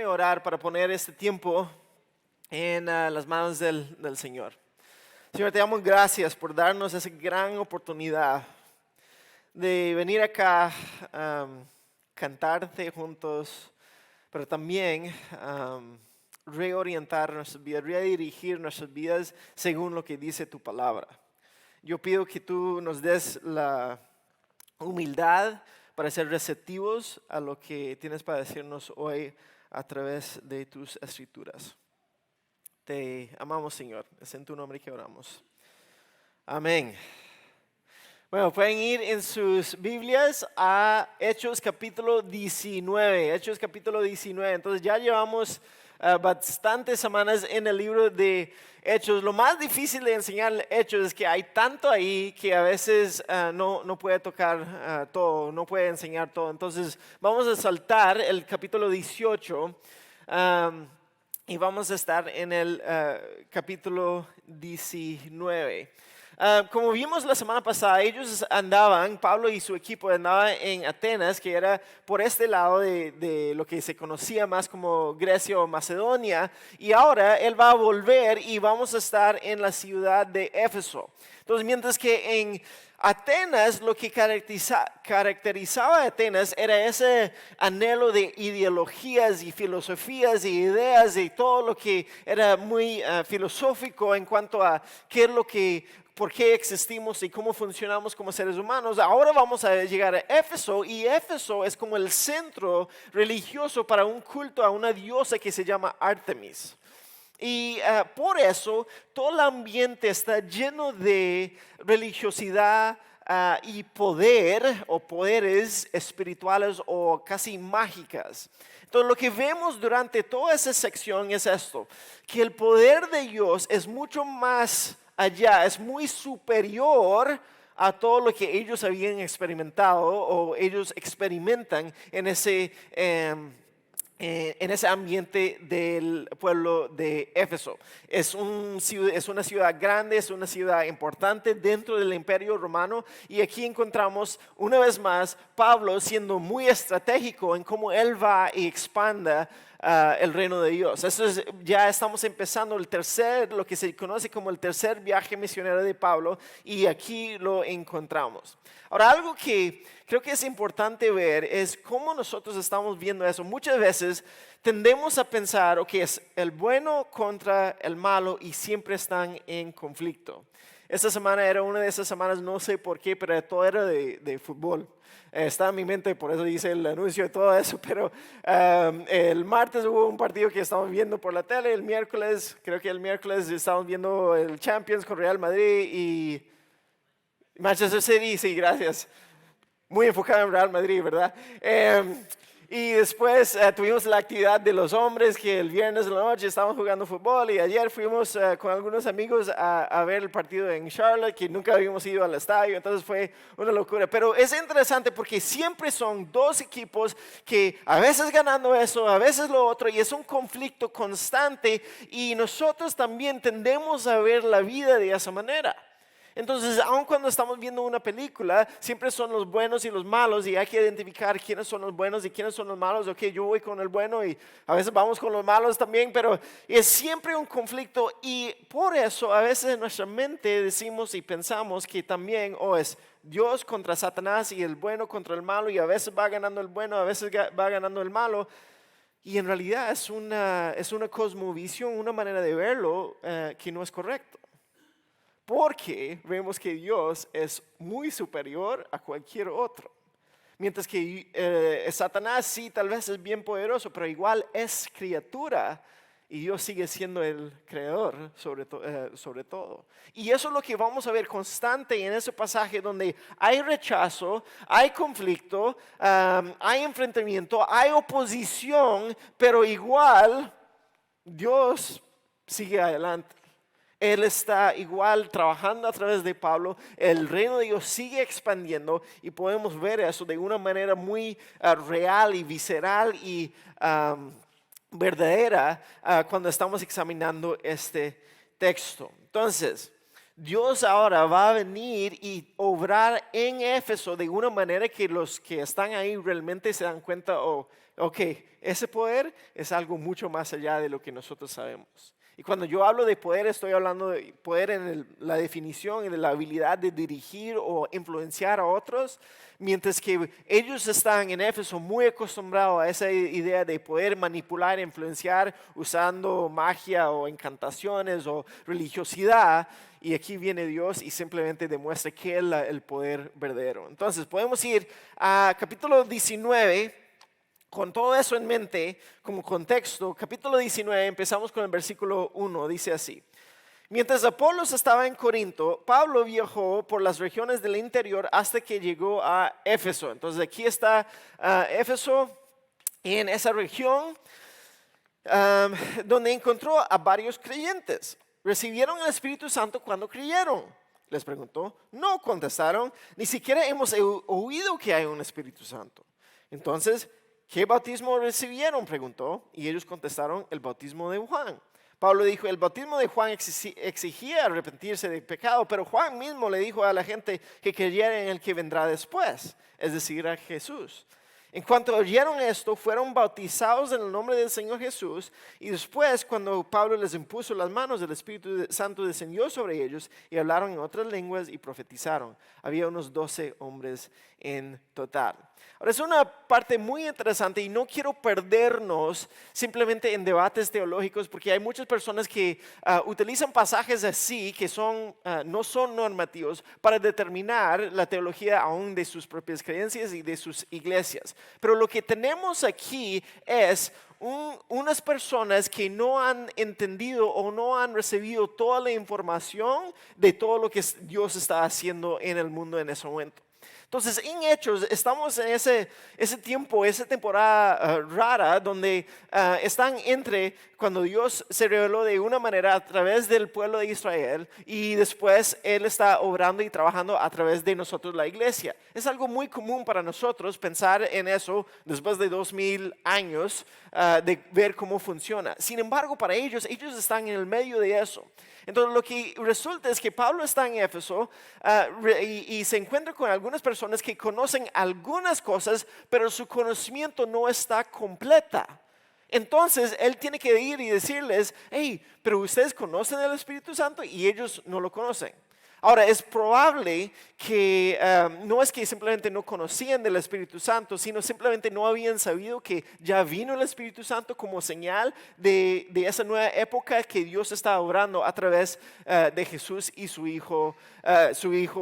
Permítame orar para poner este tiempo en las manos del Señor. Señor, te damos gracias por darnos esa gran oportunidad de venir acá, cantarte juntos, pero también reorientar nuestras vidas, redirigir nuestras vidas según lo que dice tu palabra. Yo pido que tú nos des la humildad para ser receptivos a lo que tienes para decirnos hoy a través de tus escrituras. Te amamos, Señor. Es en tu nombre que oramos. Amén. Bueno, pueden ir en sus Biblias a Hechos capítulo 19. Hechos capítulo 19. Entonces ya llevamos bastantes semanas en el libro de Hechos. Lo más difícil de enseñar Hechos es que hay tanto ahí que a veces no puede tocar todo, no puede enseñar todo. Entonces vamos a saltar el capítulo 18 y vamos a estar en el capítulo 19. Como vimos la semana pasada, ellos andaban, Pablo y su equipo andaban en Atenas, que era por este lado de lo que se conocía más como Grecia o Macedonia, y ahora él va a volver y vamos a estar en la ciudad de Éfeso. Entonces, mientras que en Atenas, lo que caracterizaba a Atenas era ese anhelo de ideologías y filosofías y ideas y todo lo que era muy filosófico en cuanto a qué es lo que por qué existimos y cómo funcionamos como seres humanos. Ahora vamos a llegar a Éfeso, y Éfeso es como el centro religioso para un culto a una diosa que se llama Artemis. Y por eso todo el ambiente está lleno de religiosidad y poder o poderes espirituales o casi mágicas. Entonces lo que vemos durante toda esa sección es esto, que el poder de Dios es mucho más allá, es muy superior a todo lo que ellos habían experimentado o ellos experimentan en ese ambiente del pueblo de Éfeso. Es una ciudad grande, es una ciudad importante dentro del Imperio Romano, y aquí encontramos una vez más Pablo siendo muy estratégico en cómo él va y expanda el reino de Dios. Ya estamos empezando lo que se conoce como el tercer viaje misionero de Pablo, y aquí lo encontramos. Ahora, algo que creo que es importante ver es cómo nosotros estamos viendo eso. Muchas veces tendemos a pensar, ok, es el bueno contra el malo y siempre están en conflicto. Esta semana era una de esas semanas, no sé por qué, pero todo era de fútbol. Está en mi mente, por eso hice el anuncio de todo eso, pero el martes hubo un partido que estábamos viendo por la tele, el miércoles estábamos viendo el Champions con Real Madrid y Manchester City, sí, gracias. Muy enfocado en Real Madrid, ¿verdad? Y después tuvimos la actividad de los hombres, que el viernes de la noche estábamos jugando fútbol, y ayer fuimos con algunos amigos a ver el partido en Charlotte, que nunca habíamos ido al estadio, entonces fue una locura. Pero es interesante porque siempre son dos equipos que a veces ganando eso, a veces lo otro, y es un conflicto constante, y nosotros también tendemos a ver la vida de esa manera. Entonces, aun cuando estamos viendo una película, siempre son los buenos y los malos, y hay que identificar quiénes son los buenos y quiénes son los malos. Ok, yo voy con el bueno y a veces vamos con los malos también, pero es siempre un conflicto, y por eso a veces en nuestra mente decimos y pensamos que también es Dios contra Satanás y el bueno contra el malo, y a veces va ganando el bueno, a veces va ganando el malo. Y en realidad es una cosmovisión, una manera de verlo que no es correcto. Porque vemos que Dios es muy superior a cualquier otro. Mientras que Satanás sí tal vez es bien poderoso, pero igual es criatura, y Dios sigue siendo el creador sobre todo. Y eso es lo que vamos a ver constante en ese pasaje, donde hay rechazo, hay conflicto, hay enfrentamiento, hay oposición, pero igual Dios sigue adelante. Él está igual trabajando a través de Pablo, el reino de Dios sigue expandiendo, y podemos ver eso de una manera muy real y visceral y verdadera cuando estamos examinando este texto. Entonces, Dios ahora va a venir y obrar en Éfeso de una manera que los que están ahí realmente se dan cuenta, Ok, ese poder es algo mucho más allá de lo que nosotros sabemos. Y cuando yo hablo de poder, estoy hablando de poder en la definición y de la habilidad de dirigir o influenciar a otros, mientras que ellos están en Éfeso muy acostumbrados a esa idea de poder manipular, influenciar usando magia o encantaciones o religiosidad. Y aquí viene Dios y simplemente demuestra que es el poder verdadero. Entonces podemos ir a capítulo 19. Con todo eso en mente, como contexto, capítulo 19, empezamos con el versículo 1, dice así. Mientras Apolos estaba en Corinto, Pablo viajó por las regiones del interior hasta que llegó a Éfeso. Entonces aquí está Éfeso, en esa región donde encontró a varios creyentes. ¿Recibieron el Espíritu Santo cuando creyeron? Les preguntó. No, contestaron, ni siquiera hemos oído que hay un Espíritu Santo. Entonces, ¿qué bautismo recibieron?, preguntó, y ellos contestaron, el bautismo de Juan. Pablo dijo, el bautismo de Juan exigía arrepentirse del pecado, pero Juan mismo le dijo a la gente que creyera en el que vendrá después, es decir, a Jesús. En cuanto oyeron esto, fueron bautizados en el nombre del Señor Jesús, y después, cuando Pablo les impuso las manos, el Espíritu Santo descendió sobre ellos y hablaron en otras lenguas y profetizaron. Había unos 12 hombres en total. Ahora, es una parte muy interesante y no quiero perdernos simplemente en debates teológicos, porque hay muchas personas que utilizan pasajes así que no son normativos para determinar la teología aún de sus propias creencias y de sus iglesias. Pero lo que tenemos aquí es unas personas que no han entendido o no han recibido toda la información de todo lo que Dios está haciendo en el mundo en ese momento. Entonces, en Hechos, estamos en ese tiempo, esa temporada rara, donde están entre cuando Dios se reveló de una manera a través del pueblo de Israel y después Él está obrando y trabajando a través de nosotros, la iglesia. Es algo muy común para nosotros pensar en eso después de 2000 años de ver cómo funciona. Sin embargo, para ellos están en el medio de eso. Entonces lo que resulta es que Pablo está en Éfeso y se encuentra con algunas personas que conocen algunas cosas, pero su conocimiento no está completa. Entonces él tiene que ir y decirles, hey, pero ustedes conocen el Espíritu Santo y ellos no lo conocen. Ahora, es probable que no es que simplemente no conocían del Espíritu Santo, sino simplemente no habían sabido que ya vino el Espíritu Santo como señal de esa nueva época que Dios está obrando a través de Jesús y su hijo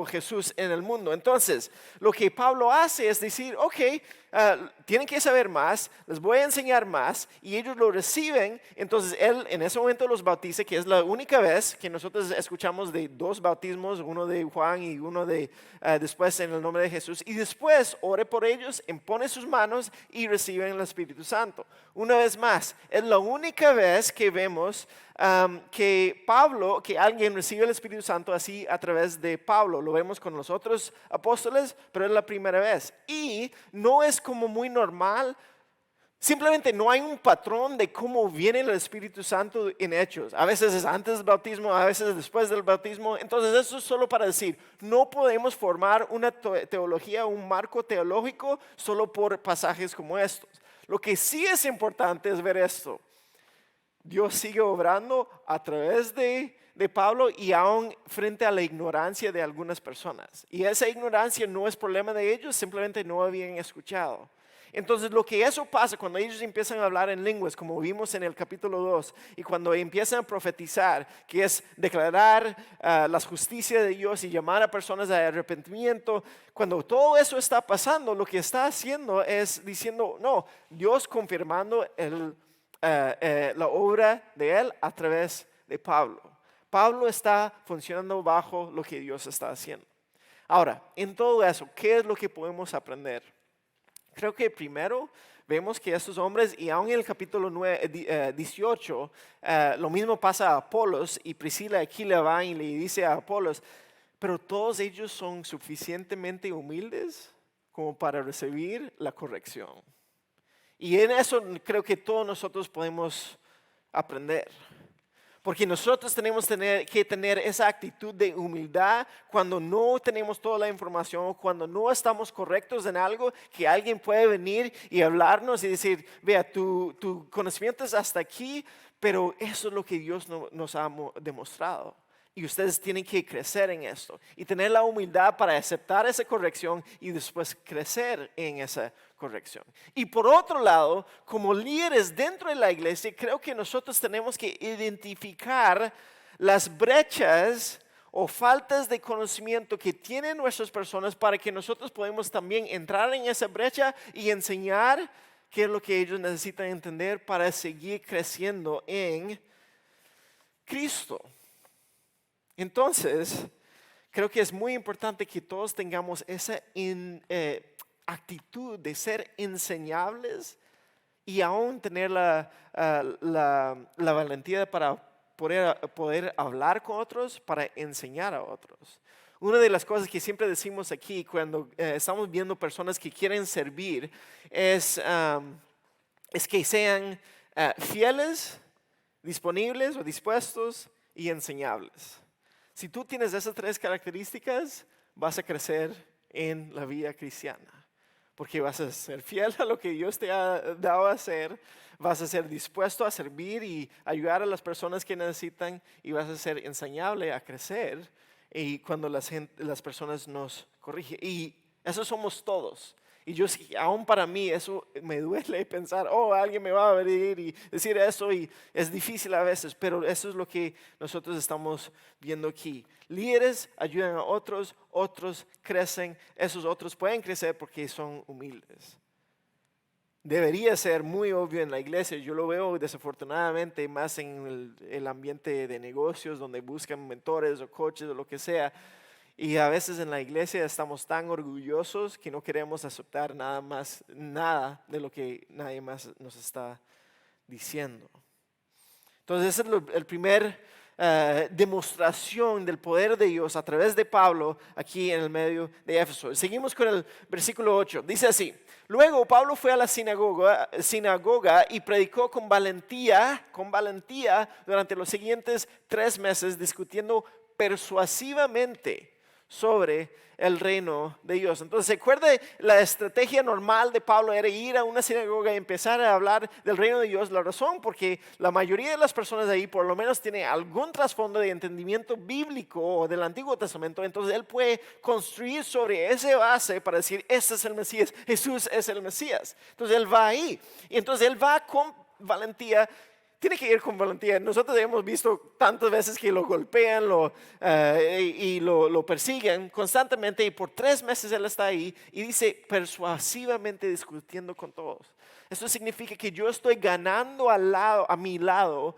Jesús en el mundo. Entonces, lo que Pablo hace es decir, ok, tienen que saber más, les voy a enseñar más, y ellos lo reciben. Entonces él en ese momento los bautiza, que es la única vez que nosotros escuchamos de 2 bautismos, uno de Juan y uno de después en el nombre de Jesús, y después ore por ellos, impone sus manos y reciben el Espíritu Santo. Una vez más, es la única vez que vemos que alguien recibe el Espíritu Santo así a través de Pablo. Lo vemos con los otros apóstoles, pero es la primera vez. Y no es como muy normal. Simplemente no hay un patrón de cómo viene el Espíritu Santo en Hechos. A veces es antes del bautismo, a veces es después del bautismo. Entonces eso es solo para decir, no podemos formar una teología, un marco teológico solo por pasajes como estos. Lo que sí es importante es ver esto. Dios sigue obrando a través de Pablo y aún frente a la ignorancia de algunas personas. Y esa ignorancia no es problema de ellos, simplemente no habían escuchado. Entonces lo que eso pasa cuando ellos empiezan a hablar en lenguas, como vimos en el capítulo 2, y cuando empiezan a profetizar, que es declarar las justicias de Dios y llamar a personas a arrepentimiento, cuando todo eso está pasando, lo que está haciendo es diciendo, no, Dios confirmando la obra de Él a través de Pablo. Pablo está funcionando bajo lo que Dios está haciendo. Ahora, en todo eso, ¿qué es lo que podemos aprender? Creo que primero vemos que estos hombres, y aún en el capítulo 18, lo mismo pasa a Apolos, y Priscila aquí le va y le dice a Apolos, pero todos ellos son suficientemente humildes como para recibir la corrección. Y en eso creo que todos nosotros podemos aprender. Porque nosotros tenemos que tener esa actitud de humildad cuando no tenemos toda la información, cuando no estamos correctos en algo, que alguien puede venir y hablarnos y decir, vea, tu conocimiento es hasta aquí, pero eso es lo que Dios nos ha demostrado. Y ustedes tienen que crecer en esto y tener la humildad para aceptar esa corrección y después crecer en esa corrección. Y por otro lado, como líderes dentro de la iglesia, creo que nosotros tenemos que identificar las brechas o faltas de conocimiento que tienen nuestras personas para que nosotros podamos también entrar en esa brecha y enseñar qué es lo que ellos necesitan entender para seguir creciendo en Cristo. Entonces, creo que es muy importante que todos tengamos esa actitud de ser enseñables y aún tener la valentía para poder hablar con otros, para enseñar a otros. Una de las cosas que siempre decimos aquí cuando estamos viendo personas que quieren servir es que sean fieles, disponibles o dispuestos y enseñables. Si tú tienes esas tres características, vas a crecer en la vida cristiana. Porque vas a ser fiel a lo que Dios te ha dado a hacer, vas a ser dispuesto a servir y ayudar a las personas que necesitan y vas a ser enseñable a crecer y cuando las personas nos corrigen. Y eso somos todos. Y yo, aún para mí, eso me duele pensar, alguien me va a venir y decir eso y es difícil a veces, pero eso es lo que nosotros estamos viendo aquí. Líderes ayudan a otros, otros crecen, esos otros pueden crecer porque son humildes. Debería ser muy obvio en la iglesia, yo lo veo desafortunadamente más en el ambiente de negocios donde buscan mentores o coaches o lo que sea. Y a veces en la iglesia estamos tan orgullosos que no queremos aceptar nada de lo que nadie más nos está diciendo. Entonces esa es el primer demostración del poder de Dios a través de Pablo aquí en el medio de Éfeso. Seguimos con el versículo 8. Dice así: luego Pablo fue a la sinagoga y predicó con valentía durante los siguientes 3 meses, discutiendo persuasivamente sobre el reino de Dios. Entonces, ¿se acuerda? La estrategia normal de Pablo era ir a una sinagoga y empezar a hablar del reino de Dios. La razón, porque la mayoría de las personas ahí por lo menos tiene algún trasfondo de entendimiento bíblico o del Antiguo Testamento. Entonces, él puede construir sobre ese base para decir, este es el Mesías, Jesús es el Mesías. Entonces, él va ahí. Y entonces, él va con valentía. Tiene que ir con valentía. Nosotros hemos visto tantas veces que lo golpean y lo persiguen constantemente y por 3 meses él está ahí y dice persuasivamente discutiendo con todos. Eso significa que yo estoy ganando a mi lado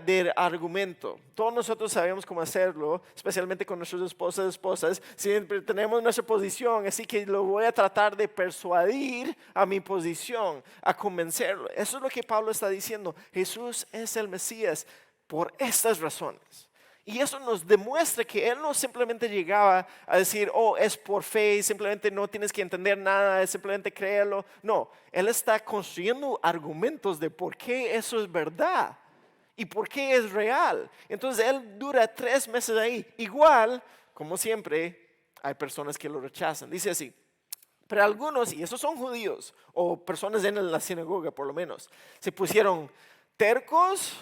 del argumento. Todos nosotros sabemos cómo hacerlo, especialmente con nuestras esposas. Siempre tenemos nuestra posición, así que lo voy a tratar de persuadir a mi posición, a convencerlo. Eso es lo que Pablo está diciendo. Jesús es el Mesías por estas razones. Y eso nos demuestra que él no simplemente llegaba a decir, es por fe, simplemente no tienes que entender nada, es simplemente créelo. No, él está construyendo argumentos de por qué eso es verdad y por qué es real. Entonces él dura 3 meses ahí. Igual, como siempre, hay personas que lo rechazan. Dice así: pero algunos, y esos son judíos o personas en la sinagoga por lo menos, se pusieron tercos,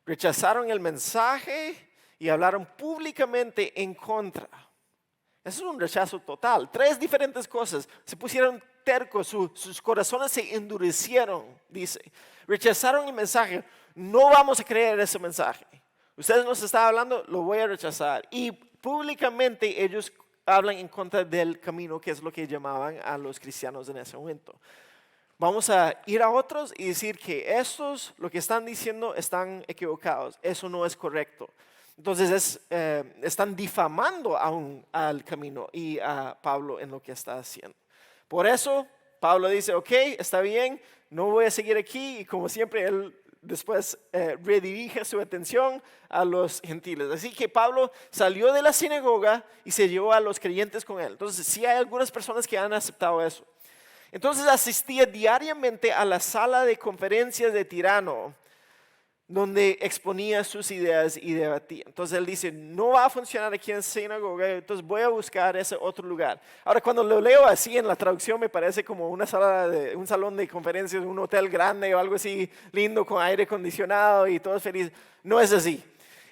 rechazaron el mensaje y hablaron públicamente en contra. Eso es un rechazo total. 3 diferentes cosas. Se pusieron tercos, sus corazones se endurecieron, dice. Rechazaron el mensaje. No vamos a creer ese mensaje. Ustedes nos están hablando, lo voy a rechazar. Y públicamente ellos hablan en contra del camino, que es lo que llamaban a los cristianos en ese momento. Vamos a ir a otros y decir que estos, lo que están diciendo, están equivocados. Eso no es correcto. Entonces están difamando aún al camino y a Pablo en lo que está haciendo. Por eso Pablo dice, está bien, no voy a seguir aquí. Y como siempre él después redirige su atención a los gentiles. Así que Pablo salió de la sinagoga y se llevó a los creyentes con él. Entonces sí hay algunas personas que han aceptado eso. Entonces asistía diariamente a la sala de conferencias de Tirano, donde exponía sus ideas y debatía. Entonces él dice, no va a funcionar aquí en sinagoga, entonces voy a buscar ese otro lugar. Ahora, cuando lo leo así en la traducción, me parece como un salón de conferencias, un hotel grande o algo así lindo con aire acondicionado y todos felices. No es así.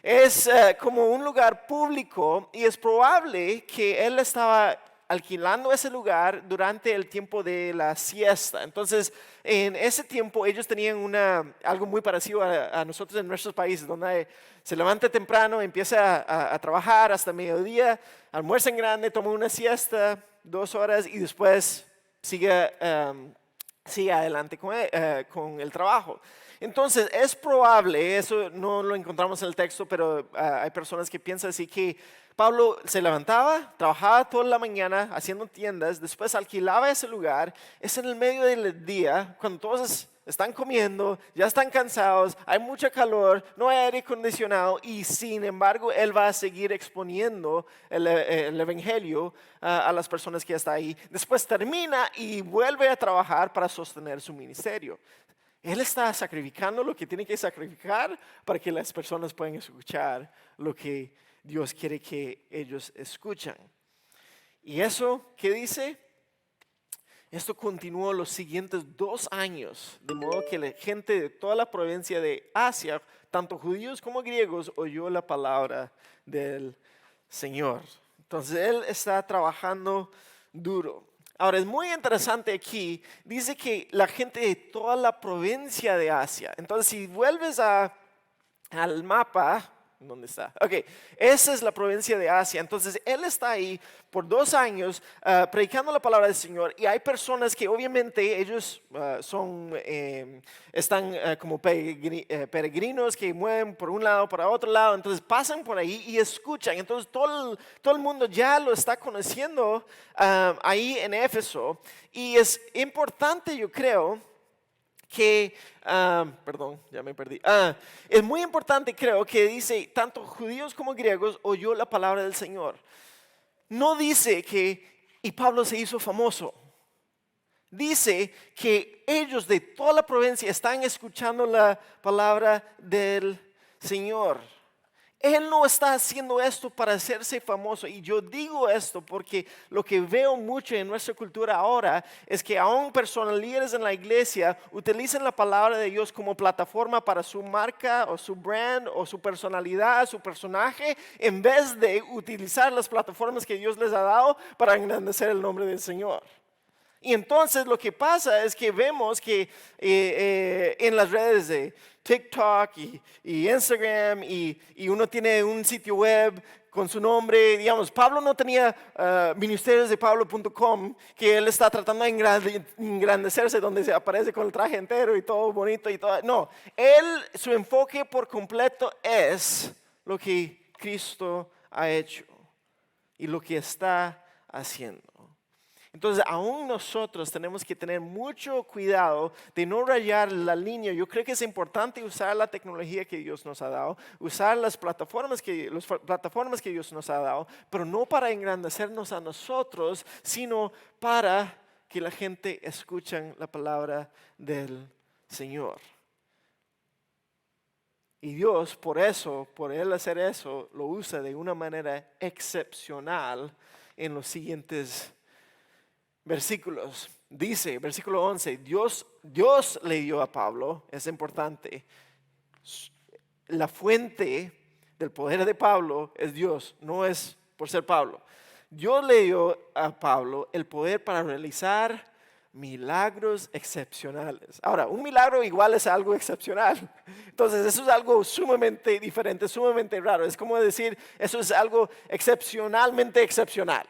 Es como un lugar público y es probable que él estaba alquilando ese lugar durante el tiempo de la siesta. Entonces, en ese tiempo ellos tenían algo muy parecido a nosotros en nuestros países, donde se levanta temprano, empieza a trabajar hasta mediodía, almuerza en grande, toma una siesta, 2 horas y después sigue adelante con el trabajo. Entonces, es probable, eso no lo encontramos en el texto, pero hay personas que piensan así que Pablo se levantaba, trabajaba toda la mañana haciendo tiendas, después alquilaba ese lugar, es en el medio del día, cuando todos están comiendo, ya están cansados, hay mucha calor, no hay aire acondicionado y sin embargo él va a seguir exponiendo el evangelio a las personas que están ahí. Después termina y vuelve a trabajar para sostener su ministerio. Él está sacrificando lo que tiene que sacrificar para que las personas puedan escuchar lo que Dios quiere que ellos escuchen. ¿Y eso qué dice? Esto continuó los siguientes 2 años, de modo que la gente de toda la provincia de Asia, tanto judíos como griegos, oyó la palabra del Señor. Entonces él está trabajando duro. Ahora es muy interesante aquí, dice que la gente de toda la provincia de Asia. Entonces si vuelves al mapa, ¿dónde está? Ok, esa es la provincia de Asia. Entonces él está ahí por 2 años predicando la palabra del Señor y hay personas que obviamente ellos están como peregrinos que mueven por un lado, para otro lado, entonces pasan por ahí y escuchan. Entonces todo el mundo ya lo está conociendo ahí en Éfeso y es importante, yo creo, que, perdón, ya me perdí. Es muy importante, creo, que dice, tanto judíos como griegos oyó la palabra del Señor. No dice y Pablo se hizo famoso. Dice que ellos de toda la provincia están escuchando la palabra del Señor. Él no está haciendo esto para hacerse famoso. Y yo digo esto porque lo que veo mucho en nuestra cultura ahora es que aún personas líderes en la iglesia utilizan la palabra de Dios como plataforma para su marca o su brand o su personalidad, su personaje, en vez de utilizar las plataformas que Dios les ha dado para engrandecer el nombre del Señor. Y entonces lo que pasa es que vemos que en las redes de TikTok y Instagram y uno tiene un sitio web con su nombre, digamos, Pablo no tenía ministeriosdepablo.com que él está tratando de engrandecerse donde se aparece con el traje entero y todo bonito y todo. No, su enfoque por completo es lo que Cristo ha hecho y lo que está haciendo. Entonces, aún nosotros tenemos que tener mucho cuidado de no rayar la línea. Yo creo que es importante usar la tecnología que Dios nos ha dado, usar las plataformas que Dios nos ha dado, pero no para engrandecernos a nosotros, sino para que la gente escuche la palabra del Señor. Y Dios, por Él hacer eso, lo usa de una manera excepcional en los siguientes versículos. Dice, versículo 11, Dios le dio a Pablo, es importante, la fuente del poder de Pablo es Dios, no es por ser Pablo. Dios le dio a Pablo el poder para realizar milagros excepcionales. Ahora, un milagro igual es algo excepcional. Entonces, eso es algo sumamente diferente, sumamente raro. Es como decir, eso es algo excepcionalmente excepcional.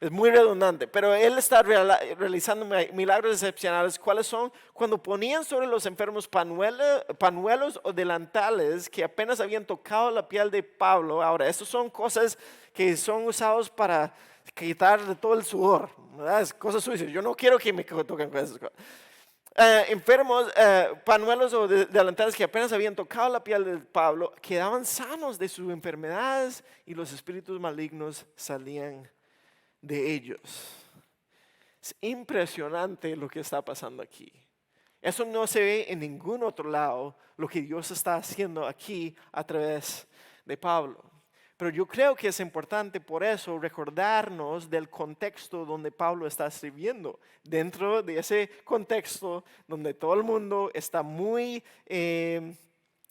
Es muy redundante, pero él está realizando milagros excepcionales. ¿Cuáles son? Cuando ponían sobre los enfermos pañuelos o delantales que apenas habían tocado la piel de Pablo. Ahora, estas son cosas que son usados para quitar todo el sudor, ¿verdad? Es cosas sucias. Yo no quiero que me toquen con esas cosas. Enfermos, pañuelos o delantales que apenas habían tocado la piel de Pablo, quedaban sanos de sus enfermedades y los espíritus malignos salían de ellos. Es impresionante lo que está pasando aquí. Eso no se ve en ningún otro lado, lo que Dios está haciendo aquí a través de Pablo. Pero yo creo que es importante por eso recordarnos del contexto donde Pablo está escribiendo. Dentro de ese contexto donde todo el mundo está muy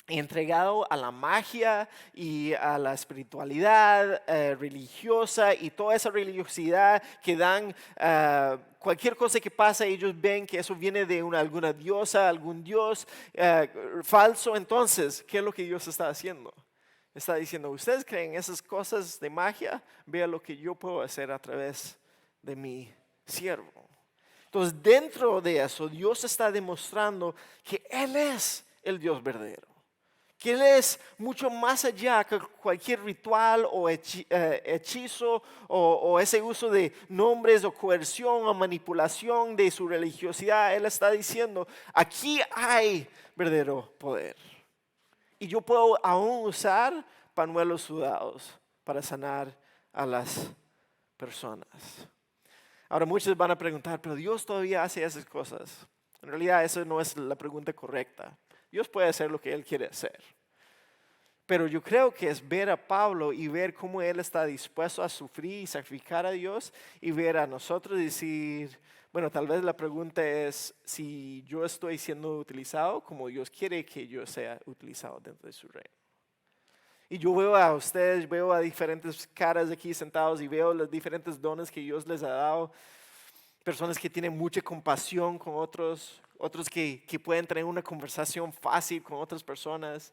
entregado a la magia y a la espiritualidad religiosa y toda esa religiosidad que dan cualquier cosa que pasa, ellos ven que eso viene de alguna diosa, algún dios falso. Entonces, ¿qué es lo que Dios está haciendo? Está diciendo, ustedes creen esas cosas de magia, vean lo que yo puedo hacer a través de mi siervo. Entonces, dentro de eso, Dios está demostrando que Él es el Dios verdadero. Que Él es mucho más allá que cualquier ritual o hechizo o ese uso de nombres o coerción o manipulación de su religiosidad. Él está diciendo, aquí hay verdadero poder. Y yo puedo aún usar pañuelos sudados para sanar a las personas. Ahora muchos van a preguntar, pero Dios todavía hace esas cosas. En realidad esa no es la pregunta correcta. Dios puede hacer lo que Él quiere hacer. Pero yo creo que es ver a Pablo y ver cómo él está dispuesto a sufrir y sacrificar a Dios y ver a nosotros decir, bueno, tal vez la pregunta es si yo estoy siendo utilizado como Dios quiere que yo sea utilizado dentro de su reino. Y yo veo a ustedes, veo a diferentes caras aquí sentados y veo los diferentes dones que Dios les ha dado. Personas que tienen mucha compasión con otros, otros que pueden tener una conversación fácil con otras personas.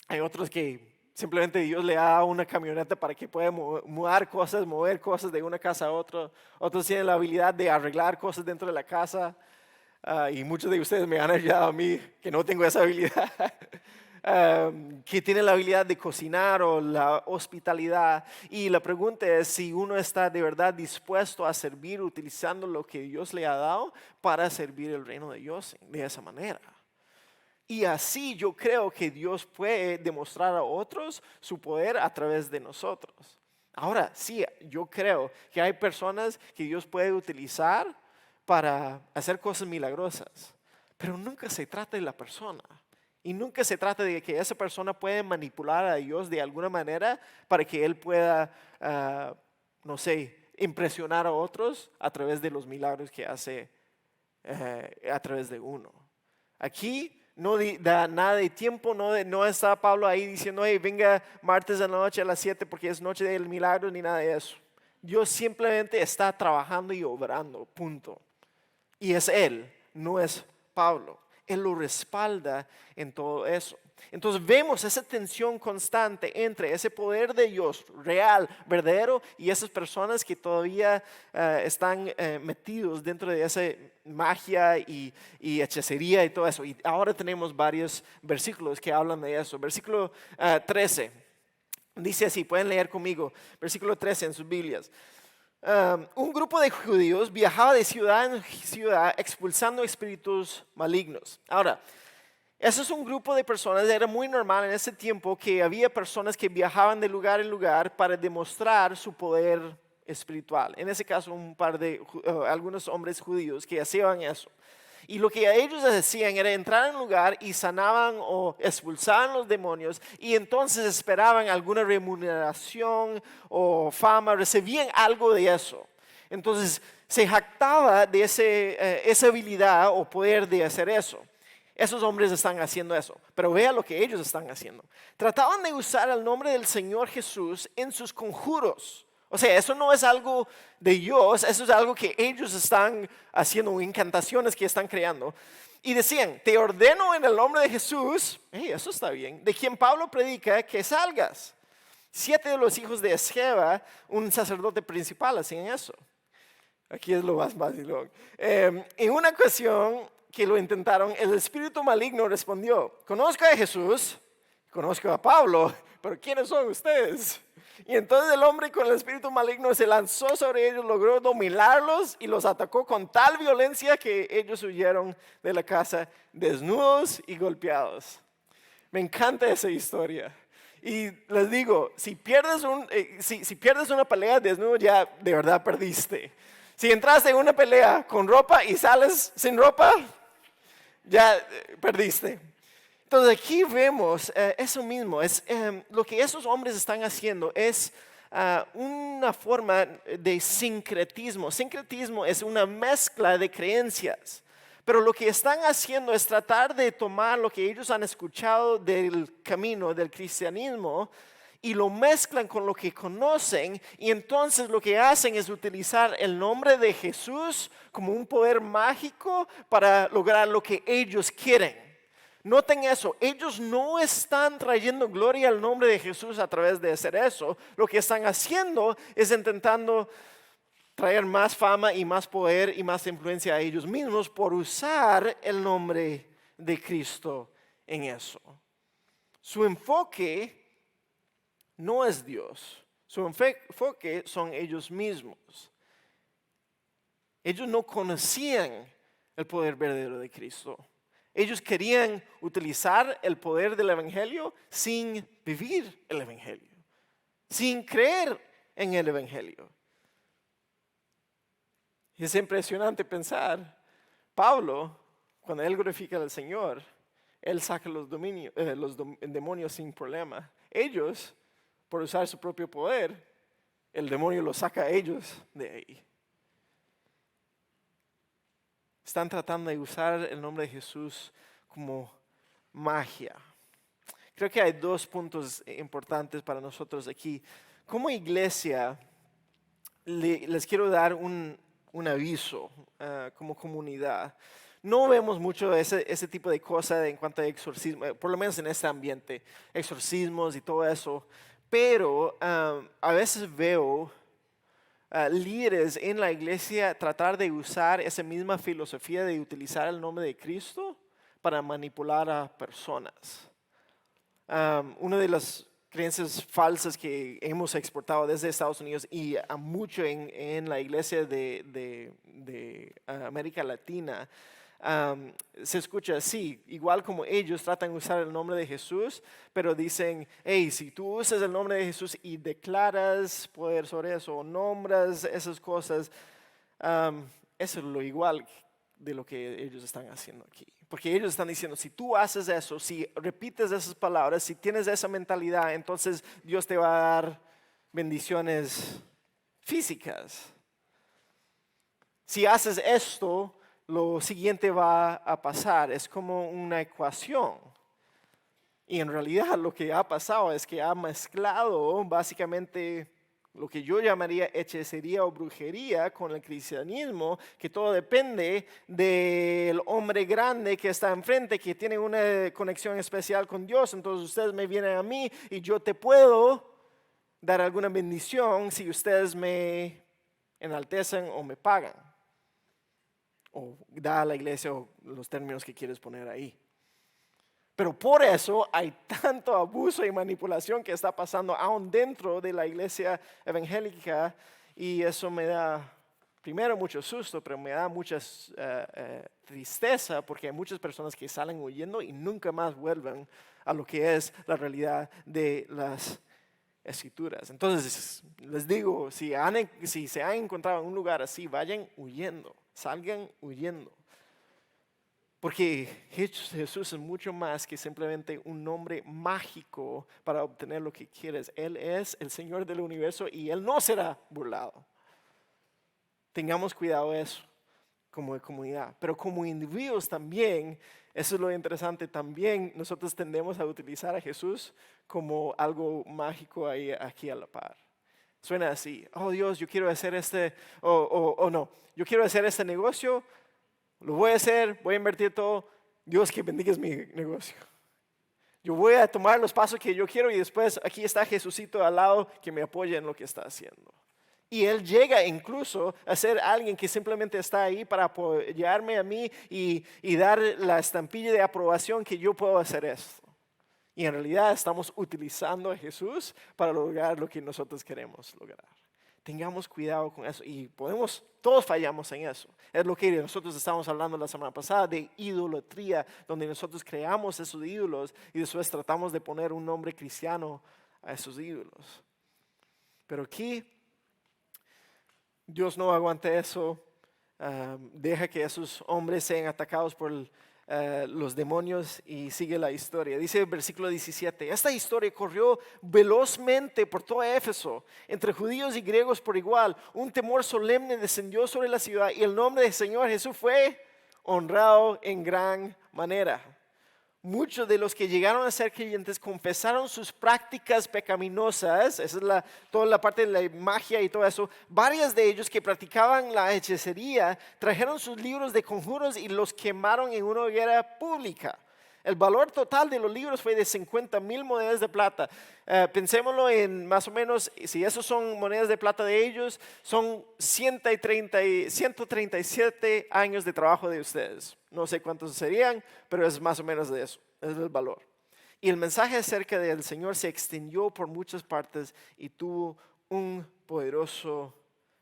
Hay otros que simplemente Dios le da una camioneta para que pueda mover cosas de una casa a otra. Otros tienen la habilidad de arreglar cosas dentro de la casa. Y muchos de ustedes me han ayudado a mí que no tengo esa habilidad. Que tienen la habilidad de cocinar o la hospitalidad. Y la pregunta es si uno está de verdad dispuesto a servir utilizando lo que Dios le ha dado para servir el reino de Dios de esa manera. Y así yo creo que Dios puede demostrar a otros su poder a través de nosotros. Ahora, sí, yo creo que hay personas que Dios puede utilizar para hacer cosas milagrosas, pero nunca se trata de la persona. Y nunca se trata de que esa persona puede manipular a Dios de alguna manera para que Él pueda, no sé, impresionar a otros a través de los milagros que hace a través de uno. Aquí no da nada de tiempo, no está Pablo ahí diciendo, hey, venga martes de la noche a las 7 porque es noche del milagro, ni nada de eso. Dios simplemente está trabajando y obrando, punto. Y es Él, no es Pablo. Él lo respalda en todo eso. Entonces vemos esa tensión constante entre ese poder de Dios real, verdadero, y esas personas que todavía están metidos dentro de esa magia y hechicería y todo eso. Y ahora tenemos varios versículos que hablan de eso. Versículo 13 dice así, pueden leer conmigo, versículo 13 en sus Biblias. Un grupo de judíos viajaba de ciudad en ciudad expulsando espíritus malignos. Ahora, eso es un grupo de personas, era muy normal en ese tiempo que había personas que viajaban de lugar en lugar para demostrar su poder espiritual. En ese caso, algunos hombres judíos que hacían eso. Y lo que ellos hacían era entrar en un lugar y sanaban o expulsaban los demonios y entonces esperaban alguna remuneración o fama, recibían algo de eso. Entonces se jactaba de esa habilidad o poder de hacer eso. Esos hombres están haciendo eso, pero vea lo que ellos están haciendo. Trataban de usar el nombre del Señor Jesús en sus conjuros. O sea, eso no es algo de Dios, eso es algo que ellos están haciendo, incantaciones que están creando. Y decían, te ordeno en el nombre de Jesús, eso está bien, de quien Pablo predica, que salgas. 7 de los hijos de Esceva, un sacerdote principal, hacían eso. Aquí es lo más vacilón. En una ocasión que lo intentaron, el espíritu maligno respondió, conozco a Jesús, conozco a Pablo, pero ¿quiénes son ustedes? Y entonces el hombre con el espíritu maligno se lanzó sobre ellos, logró dominarlos y los atacó con tal violencia que ellos huyeron de la casa desnudos y golpeados. Me encanta esa historia. Y les digo, si pierdes una pelea desnudo, ya de verdad perdiste. Si entraste en una pelea con ropa y sales sin ropa, ya perdiste. Entonces aquí vemos eso mismo, es lo que esos hombres están haciendo es una forma de sincretismo. Sincretismo es una mezcla de creencias, pero lo que están haciendo es tratar de tomar lo que ellos han escuchado del camino del cristianismo y lo mezclan con lo que conocen, y entonces lo que hacen es utilizar el nombre de Jesús como un poder mágico para lograr lo que ellos quieren. Noten eso, ellos no están trayendo gloria al nombre de Jesús a través de hacer eso. Lo que están haciendo es intentando traer más fama y más poder y más influencia a ellos mismos por usar el nombre de Cristo en eso. Su enfoque no es Dios, su enfoque son ellos mismos. Ellos no conocían el poder verdadero de Cristo. Ellos querían utilizar el poder del Evangelio sin vivir el Evangelio, sin creer en el Evangelio. Es impresionante pensar, Pablo, cuando él glorifica al Señor, él saca los demonios sin problema. Ellos, por usar su propio poder, el demonio los saca a ellos de ahí. Están tratando de usar el nombre de Jesús como magia. Creo que hay dos puntos importantes para nosotros aquí. Como iglesia, les quiero dar un aviso como comunidad. No vemos mucho ese tipo de cosas en cuanto a exorcismo, por lo menos en este ambiente, exorcismos y todo eso. Pero a veces veo líderes en la iglesia tratar de usar esa misma filosofía de utilizar el nombre de Cristo para manipular a personas. Una de las creencias falsas que hemos exportado desde Estados Unidos y a mucho en la iglesia de América Latina, se escucha así, igual como ellos tratan de usar el nombre de Jesús, pero dicen, hey, si tú usas el nombre de Jesús y declaras poder sobre eso o nombras esas cosas, eso es lo igual de lo que ellos están haciendo aquí. Porque ellos están diciendo, si tú haces eso, si repites esas palabras, si tienes esa mentalidad, entonces Dios te va a dar bendiciones físicas. Si haces esto, lo siguiente va a pasar. Es como una ecuación. Y en realidad lo que ha pasado es que ha mezclado básicamente lo que yo llamaría hechicería o brujería con el cristianismo, que todo depende del hombre grande que está enfrente, que tiene una conexión especial con Dios. Entonces ustedes me vienen a mí y yo te puedo dar alguna bendición si ustedes me enaltecen o me pagan. O da a la iglesia o los términos que quieres poner ahí. Pero por eso hay tanto abuso y manipulación que está pasando aún dentro de la iglesia evangélica, y eso me da, primero, mucho susto, pero me da mucha tristeza, porque hay muchas personas que salen huyendo y nunca más vuelven a lo que es la realidad de las Escrituras. Entonces, les digo, si se han encontrado en un lugar así, vayan huyendo, salgan huyendo. Porque Jesús es mucho más que simplemente un nombre mágico para obtener lo que quieres. Él es el Señor del universo y Él no será burlado. Tengamos cuidado de eso como comunidad. Pero como individuos también, eso es lo interesante, también nosotros tendemos a utilizar a Jesús como algo mágico ahí, aquí a la par. Suena así, oh Dios, yo quiero hacer no, yo quiero hacer este negocio. Lo voy a hacer, voy a invertir todo. Dios, que bendigas mi negocio. Yo voy a tomar los pasos que yo quiero y después aquí está Jesucito al lado que me apoya en lo que está haciendo. Y Él llega incluso a ser alguien que simplemente está ahí para apoyarme a mí y dar la estampilla de aprobación que yo puedo hacer esto. Y en realidad estamos utilizando a Jesús para lograr lo que nosotros queremos lograr. Tengamos cuidado con eso, y todos fallamos en eso. Es lo que nosotros estábamos hablando la semana pasada de idolatría, donde nosotros creamos esos ídolos y después tratamos de poner un nombre cristiano a esos ídolos. Pero aquí Dios no aguanta eso. Deja que esos hombres sean atacados por los demonios y sigue la historia. Dice el versículo 17, esta historia corrió velozmente por todo Éfeso, entre judíos y griegos por igual. Un temor solemne descendió sobre la ciudad y el nombre del Señor Jesús fue honrado en gran manera. Muchos de los que llegaron a ser creyentes confesaron sus prácticas pecaminosas, esa es toda la parte de la magia y todo eso. Varios de ellos que practicaban la hechicería trajeron sus libros de conjuros y los quemaron en una hoguera pública. El valor total de los libros fue de 50,000 monedas de plata. Pensémoslo en más o menos, si esos son monedas de plata de ellos, son 137 años de trabajo de ustedes. No sé cuántos serían, pero es más o menos de eso, es el valor. Y el mensaje acerca del Señor se extendió por muchas partes y tuvo un poderoso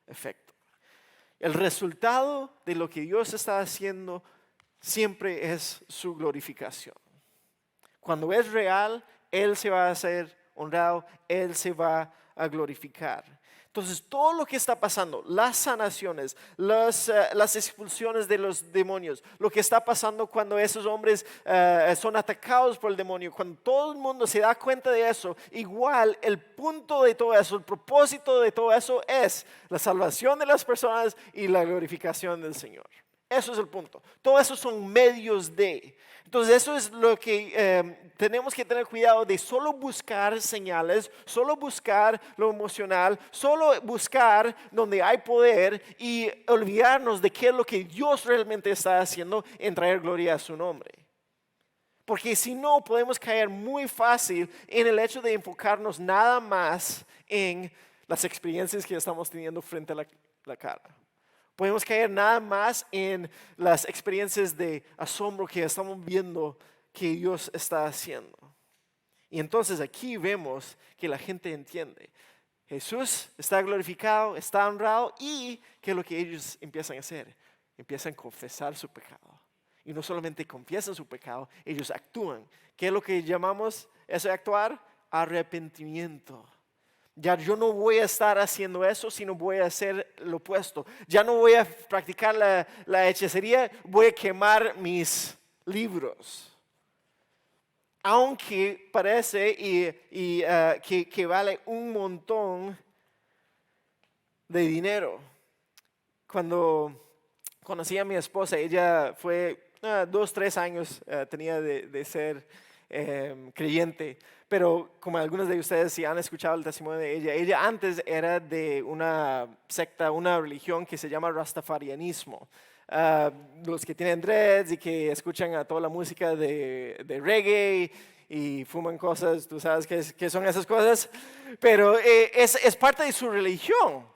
efecto. El resultado de lo que Dios está haciendo siempre es su glorificación. Cuando es real, Él se va a hacer honrado, Él se va a glorificar. Entonces, todo lo que está pasando, las sanaciones, las expulsiones de los demonios, lo que está pasando cuando esos hombres son atacados por el demonio, cuando todo el mundo se da cuenta de eso, igual el punto de todo eso, el propósito de todo eso es la salvación de las personas y la glorificación del Señor. Eso es el punto. Todo eso son medios de. Entonces eso es lo que tenemos que tener cuidado de solo buscar señales, solo buscar lo emocional, solo buscar donde hay poder y olvidarnos de qué es lo que Dios realmente está haciendo en traer gloria a su nombre. Porque si no, podemos caer muy fácil en el hecho de enfocarnos nada más en las experiencias que estamos teniendo frente a la cara. Podemos caer nada más en las experiencias de asombro que estamos viendo que Dios está haciendo. Y entonces aquí vemos que la gente entiende. Jesús está glorificado, está honrado y que es lo que ellos empiezan a hacer. Empiezan a confesar su pecado. Y no solamente confiesan su pecado, ellos actúan. ¿Qué es lo que llamamos ese actuar? Arrepentimiento. Ya yo no voy a estar haciendo eso, sino voy a hacer lo opuesto. Ya no voy a practicar la hechicería, voy a quemar mis libros. Aunque parece que vale un montón de dinero. Cuando conocí a mi esposa, ella fue 2-3 años, tenía de ser creyente. Pero como algunos de ustedes si han escuchado el testimonio de ella antes era de una secta, una religión que se llama Rastafarianismo. Los que tienen dreads y que escuchan a toda la música de reggae y fuman cosas, tú sabes qué son esas cosas, pero es parte de su religión.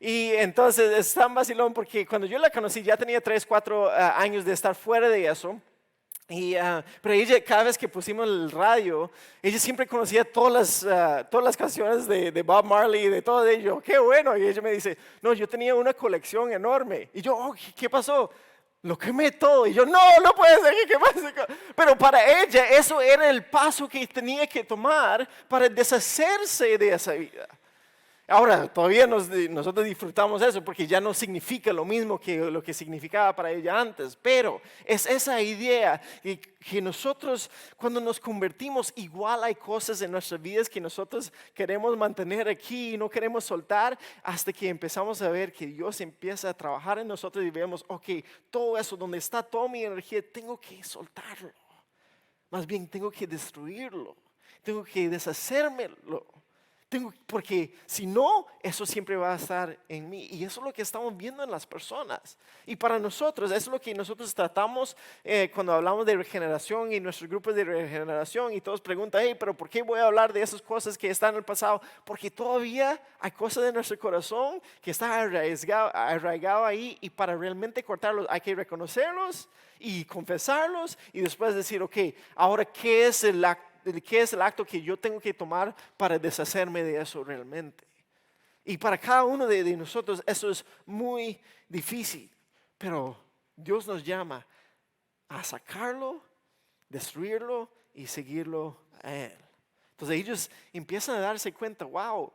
Y entonces es tan vacilón porque cuando yo la conocí ya tenía 3-4 años de estar fuera de eso. Pero ella, cada vez que pusimos el radio, ella siempre conocía todas las canciones de Bob Marley y de todo ello. ¡Qué bueno! Y ella me dice, no, yo tenía una colección enorme. Y yo, oh, ¿qué pasó? Lo quemé todo. Y yo, no puede ser que quemase. Pero para ella eso era el paso que tenía que tomar para deshacerse de esa vida. Ahora, todavía nosotros disfrutamos eso porque ya no significa lo mismo que lo que significaba para ella antes, pero es esa idea que nosotros cuando nos convertimos igual hay cosas en nuestras vidas que nosotros queremos mantener aquí y no queremos soltar hasta que empezamos a ver que Dios empieza a trabajar en nosotros y vemos, ok, todo eso donde está toda mi energía, tengo que soltarlo, más bien tengo que destruirlo, tengo que deshacérmelo. Porque si no, eso siempre va a estar en mí. Y eso es lo que estamos viendo en las personas. Y para nosotros, eso es lo que nosotros tratamos cuando hablamos de regeneración y nuestros grupos de regeneración. Y todos preguntan, hey, pero ¿por qué voy a hablar de esas cosas que están en el pasado? Porque todavía hay cosas de nuestro corazón que están arraigado ahí. Y para realmente cortarlos hay que reconocerlos y confesarlos. Y después decir, ok, ahora ¿qué es el acto que yo tengo que tomar para deshacerme de eso realmente? Y para cada uno de nosotros eso es muy difícil, pero Dios nos llama a sacarlo, destruirlo y seguirlo a Él. Entonces ellos empiezan a darse cuenta, wow,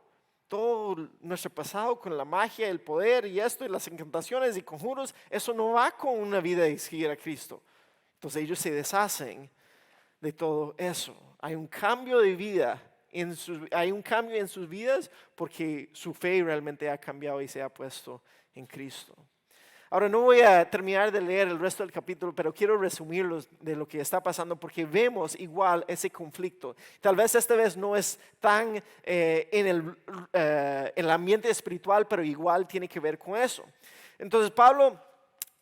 todo nuestro pasado con la magia, el poder y esto, y las encantaciones y conjuros, eso no va con una vida de seguir a Cristo. Entonces ellos se deshacen de todo eso. Hay un cambio de vida, hay un cambio en sus vidas porque su fe realmente ha cambiado y se ha puesto en Cristo. Ahora no voy a terminar de leer el resto del capítulo, pero quiero resumirlo de lo que está pasando porque vemos igual ese conflicto. Tal vez esta vez no es tan en el ambiente espiritual, pero igual tiene que ver con eso. Entonces Pablo,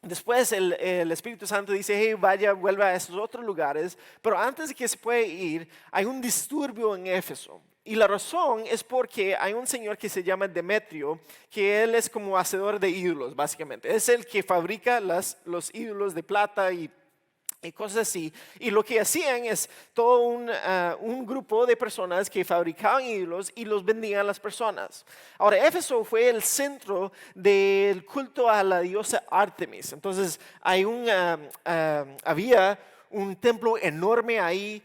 después el Espíritu Santo dice, hey, vaya, vuelva a esos otros lugares, pero antes de que se pueda ir, hay un disturbio en Éfeso. Y la razón es porque hay un señor que se llama Demetrio, que él es como hacedor de ídolos, básicamente. Es el que fabrica los ídolos de plata y cosas así. Y lo que hacían es todo un grupo de personas que fabricaban ídolos y los vendían a las personas. Ahora, Éfeso fue el centro del culto a la diosa Artemis. Entonces, había un templo enorme ahí,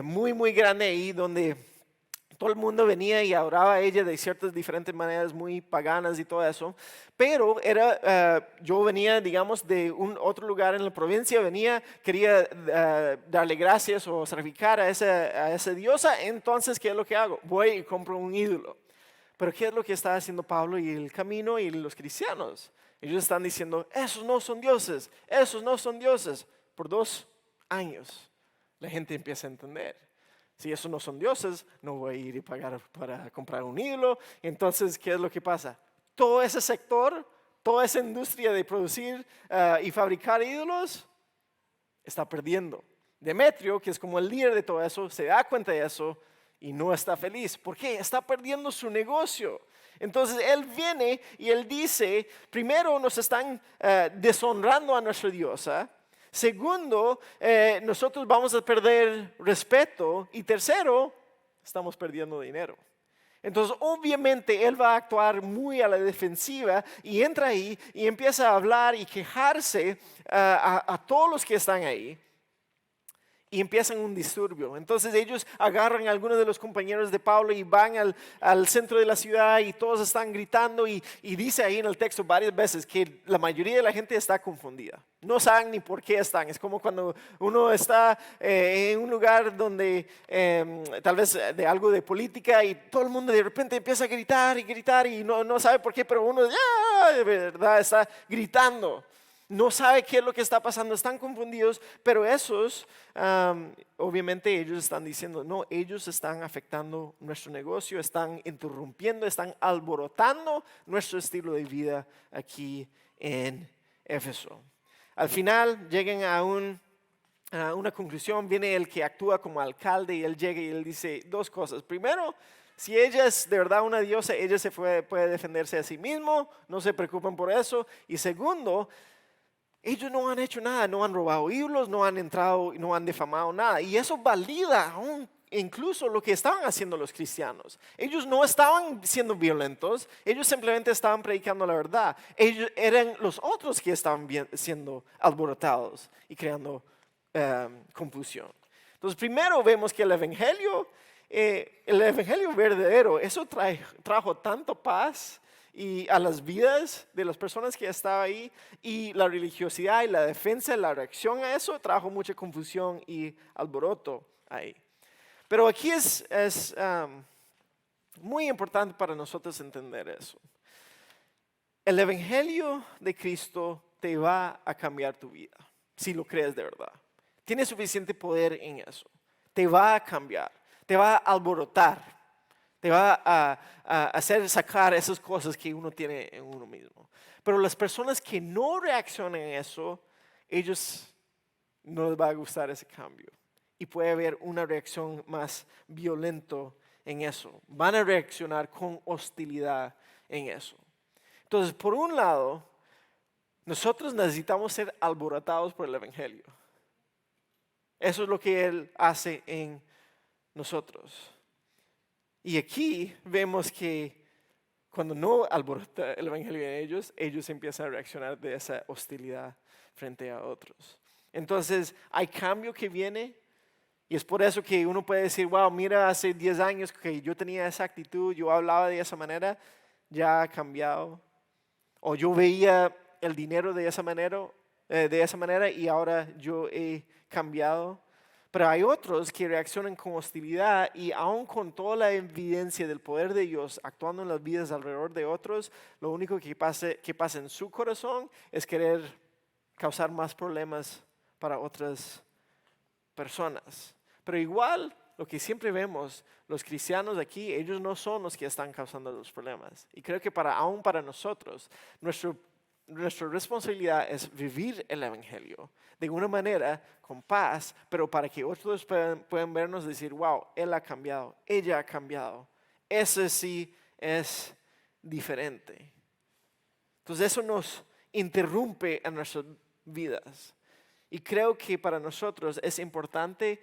muy, muy grande ahí, donde todo el mundo venía y adoraba a ella de ciertas diferentes maneras muy paganas y todo eso. Pero yo venía, digamos, de un otro lugar en la provincia, quería darle gracias o sacrificar a esa diosa. Entonces, ¿qué es lo que hago? Voy y compro un ídolo. Pero ¿qué es lo que está haciendo Pablo y el camino y los cristianos? Ellos están diciendo, esos no son dioses, esos no son dioses. Por 2 años la gente empieza a entender. Si esos no son dioses, no voy a ir y pagar para comprar un ídolo. Entonces, ¿qué es lo que pasa? Todo ese sector, toda esa industria de producir y fabricar ídolos, está perdiendo. Demetrio, que es como el líder de todo eso, se da cuenta de eso y no está feliz. ¿Por qué? Está perdiendo su negocio. Entonces él viene y él dice, primero nos están deshonrando a nuestra diosa. Segundo, nosotros vamos a perder respeto. Y tercero, estamos perdiendo dinero. Entonces, obviamente, él va a actuar muy a la defensiva y entra ahí y empieza a hablar y quejarse a todos los que están ahí. Y empiezan un disturbio. Entonces ellos agarran a algunos de los compañeros de Pablo y van al centro de la ciudad y todos están gritando y dice ahí en el texto varias veces que la mayoría de la gente está confundida. No saben ni por qué están. Es como cuando uno está en un lugar donde tal vez de algo de política y todo el mundo de repente empieza a gritar y no sabe por qué, pero uno de verdad está gritando. No sabe qué es lo que está pasando, están confundidos, pero esos, obviamente ellos están diciendo, no, ellos están afectando nuestro negocio, están interrumpiendo, están alborotando nuestro estilo de vida aquí en Éfeso. Al final llegan a una conclusión, viene el que actúa como alcalde y él llega y él dice 2 cosas. Primero, si ella es de verdad una diosa, ella puede defenderse a sí mismo, no se preocupen por eso. Y segundo, ellos no han hecho nada, no han robado ídolos, no han entrado y no han defamado nada. Y eso valida aún incluso lo que estaban haciendo los cristianos. Ellos no estaban siendo violentos, ellos simplemente estaban predicando la verdad. Ellos eran los otros que estaban siendo alborotados y creando confusión. Entonces primero vemos que el evangelio verdadero, eso trajo tanto paz y a las vidas de las personas que estaban ahí, y la religiosidad y la defensa, la reacción a eso trajo mucha confusión y alboroto ahí. Pero aquí es muy importante para nosotros entender eso. El evangelio de Cristo te va a cambiar tu vida, si lo crees de verdad. Tiene suficiente poder en eso. Te va a cambiar, te va a alborotar. Te va a hacer sacar esas cosas que uno tiene en uno mismo. Pero las personas que no reaccionan a eso, ellos no les va a gustar ese cambio. Y puede haber una reacción más violenta en eso. Van a reaccionar con hostilidad en eso. Entonces, por un lado, nosotros necesitamos ser alborotados por el evangelio. Eso es lo que Él hace en nosotros. Y aquí vemos que cuando no alborota el evangelio en ellos empiezan a reaccionar de esa hostilidad frente a otros. Entonces hay cambio que viene Y es por eso que uno puede decir, wow, mira, hace 10 años que yo tenía esa actitud, yo hablaba de esa manera, ya ha cambiado. O yo veía el dinero de esa manera y ahora yo he cambiado. Pero hay otros que reaccionan con hostilidad y aun con toda la evidencia del poder de Dios actuando en las vidas alrededor de otros, lo único que pasa en su corazón es querer causar más problemas para otras personas. Pero igual, lo que siempre vemos, los cristianos aquí, ellos no son los que están causando los problemas. Y creo que aún para nosotros, nuestra responsabilidad es vivir el Evangelio de una manera con paz, pero para que otros puedan vernos y decir, wow, él ha cambiado, ella ha cambiado. Ese sí es diferente. Entonces eso nos interrumpe en nuestras vidas. Y creo que para nosotros es importante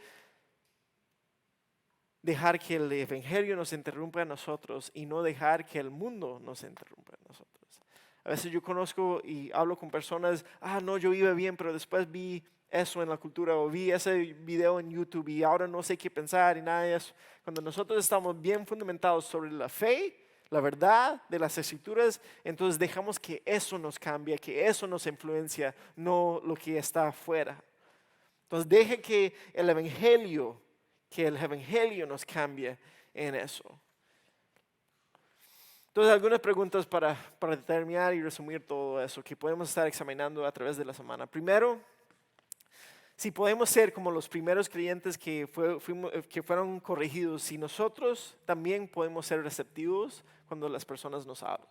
dejar que el Evangelio nos interrumpa a nosotros y no dejar que el mundo nos interrumpa a nosotros. A veces yo conozco y hablo con personas, no, yo iba bien, pero después vi eso en la cultura o vi ese video en YouTube y ahora no sé qué pensar y nada de eso. Cuando nosotros estamos bien fundamentados sobre la fe, la verdad de las escrituras, entonces dejamos que eso nos cambie, que eso nos influencia, no lo que está afuera. Entonces deje que el Evangelio nos cambie en eso. Entonces, algunas preguntas para terminar y resumir todo eso que podemos estar examinando a través de la semana. Primero, si podemos ser como los primeros creyentes que fueron corregidos, si nosotros también podemos ser receptivos cuando las personas nos hablan.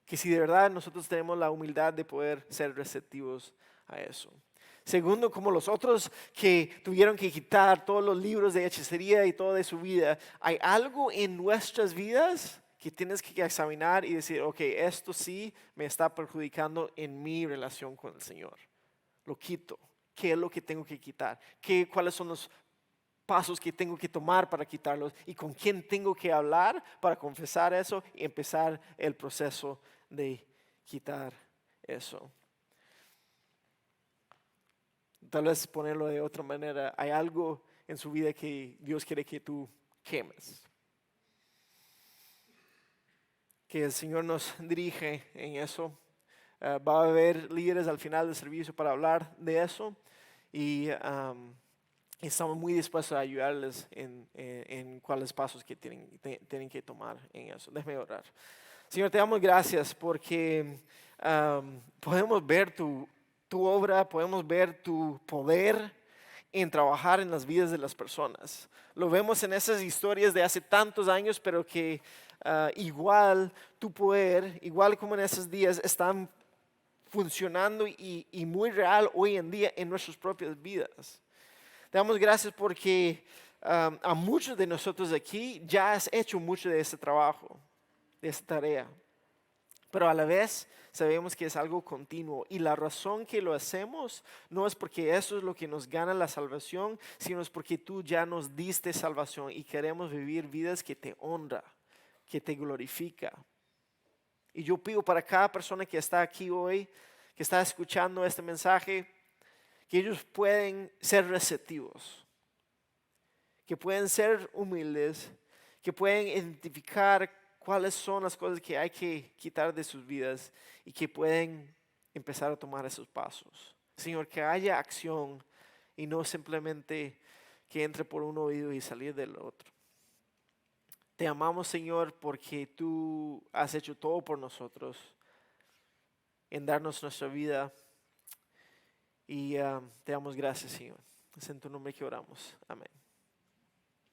Que si de verdad nosotros tenemos la humildad de poder ser receptivos a eso. Segundo, como los otros que tuvieron que quitar todos los libros de hechicería y todo de su vida, hay algo en nuestras vidas que tienes que examinar y decir, ok, esto sí me está perjudicando en mi relación con el Señor. Lo quito. ¿Qué es lo que tengo que quitar? ¿Cuáles son los pasos que tengo que tomar para quitarlos? ¿Y con quién tengo que hablar para confesar eso y empezar el proceso de quitar eso? Tal vez ponerlo de otra manera, hay algo en su vida que Dios quiere que tú quemes. Que el Señor nos dirige en eso. Va a haber líderes al final del servicio para hablar de eso y estamos muy dispuestos a ayudarles en cuáles pasos que tienen que tomar en eso. Déjame orar. Señor, te damos gracias porque podemos ver tu obra, podemos ver tu poder en trabajar en las vidas de las personas. Lo vemos en esas historias de hace tantos años, pero que igual tu poder, igual como en esos días, están funcionando y muy real hoy en día en nuestras propias vidas. Te damos gracias porque a muchos de nosotros aquí ya has hecho mucho de ese trabajo, de esa tarea. Pero a la vez sabemos que es algo continuo y la razón que lo hacemos no es porque eso es lo que nos gana la salvación, sino es porque tú ya nos diste salvación y queremos vivir vidas que te honra, que te glorifica. Y yo pido para cada persona que está aquí hoy, que está escuchando este mensaje, que ellos pueden ser receptivos, que pueden ser humildes, que pueden identificar cuáles son las cosas que hay que quitar de sus vidas y que pueden empezar a tomar esos pasos. Señor, que haya acción y no simplemente que entre por un oído y salir del otro. Te amamos, Señor, porque tú has hecho todo por nosotros en darnos nuestra vida y te damos gracias, Señor. Es en tu nombre que oramos. Amén.